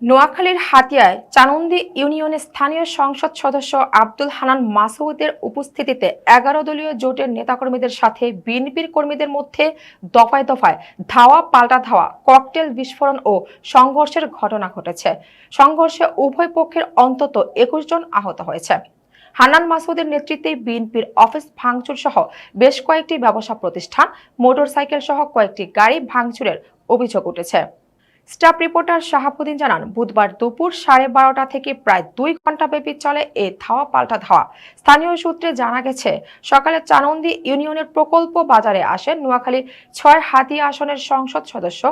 নোয়াখালীর হাতিয়ায় চানন্দি ইউনিয়নের স্থানীয় সংসদ সদস্য আব্দুল হানান মাসুদের উপস্থিতিতে ১১ দলীয় জোটের নেতাকর্মীদের সাথে বিএনপির কর্মীদের মধ্যে দফায় দফায় ধাওয়া পাল্টা ধাওয়া, ককটেল বিস্ফোরণ ও সংঘর্ষের ঘটনা ঘটেছে। সংঘর্ষে উভয় পক্ষের অন্তত ২১ জন আহত হয়েছে। হান্নান মাসুদের নেতৃত্বে বিএনপির অফিস ভাঙচুর সহ বেশ কয়েকটি ব্যবসা প্রতিষ্ঠান, মোটরসাইকেল সহ কয়েকটি গাড়ি ভাঙচুরের অভিযোগ উঠেছে। স্টাফ রিপোর্টার শাহাবুদ্দিন জানান, বুধবার দুপুর 12:30 থেকে প্রায় 2 ঘন্টা ব্যাপী চলে এই ধাওয়া পাল্টা ধাওয়া। স্থানীয় সূত্রে জানা গেছে, সকালে চানন্দি ইউনিয়নের প্রকল্প বাজারে আসেন নোয়াখালী 6 হাতিয়া আসনের সংসদ সদস্য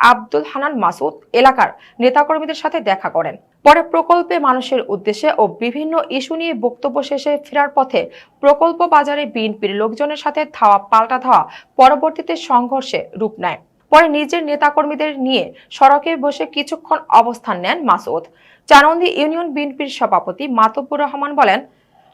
আব্দুল হানান মাসুদ এলাকার নেতাকর্মীদের সাথে দেখা করেন। পরে প্রকল্পে মানুষের উদ্দেশ্যে ও বিভিন্ন ইস্যু নিয়ে বক্তব্য শেষে ফেরার পথে প্রকল্প বাজারে বিএনপির লোকজনের সাথে ধাওয়া পাল্টা ধাওয়া পরবর্তীতে সংঘর্ষে রূপ নেয়। পরে নিজের নেতাকর্মীদের নিয়ে সড়কে বসে কিছুক্ষণ অবস্থান নেন মাসুদ। চানন্দি ইউনিয়ন বিএনপির সভাপতি মাতব্বুর রহমান বলেন,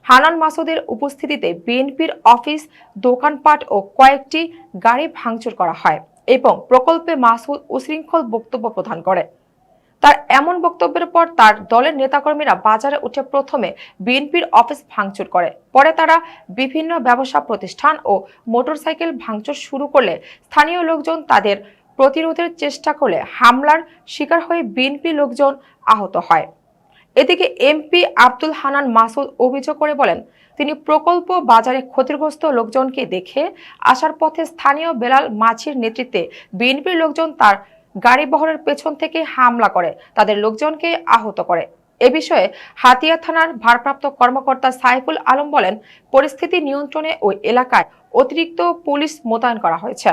হানান মাসুদের উপস্থিতিতে বিএনপির অফিস, দোকানপাট ও কয়েকটি গাড়ি ভাঙচুর করা হয় এবং প্রকল্পে মাসুদ উশৃঙ্খল বক্তব্য প্রদান করে। তার এমন বক্তব্যের পর তার দলের নেতাকর্মীরা বাজারে উঠে প্রথমে বিএনপির অফিস ভাঙচুর করে। পরে তারা বিভিন্ন ব্যবসা প্রতিষ্ঠান ও মোটরসাইকেল ভাঙচুর শুরু করলে স্থানীয় লোকজন তাদের প্রতিরোধের চেষ্টা করলে হামলার শিকার হয়ে বিএনপি লোকজন আহত হয়। এদিকে এমপি আব্দুল হানান মাসুদ অভিযোগ করে বলেন, তিনি প্রকল্প বাজারে ক্ষতিগ্রস্ত লোকজনকে দেখে আসার পথে স্থানীয় বেলাল মাছির নেতৃত্বে বিএনপির লোকজন তার গাড়ি বহরের পেছন থেকে হামলা করে তাদের লোকজনকে আহত করে। এ বিষয়ে হাতিয়া থানার ভারপ্রাপ্ত কর্মকর্তা সাইফুল আলম বলেন, পরিস্থিতি নিয়ন্ত্রণে ওই এলাকায় অতিরিক্ত পুলিশ মোতায়েন করা হয়েছে।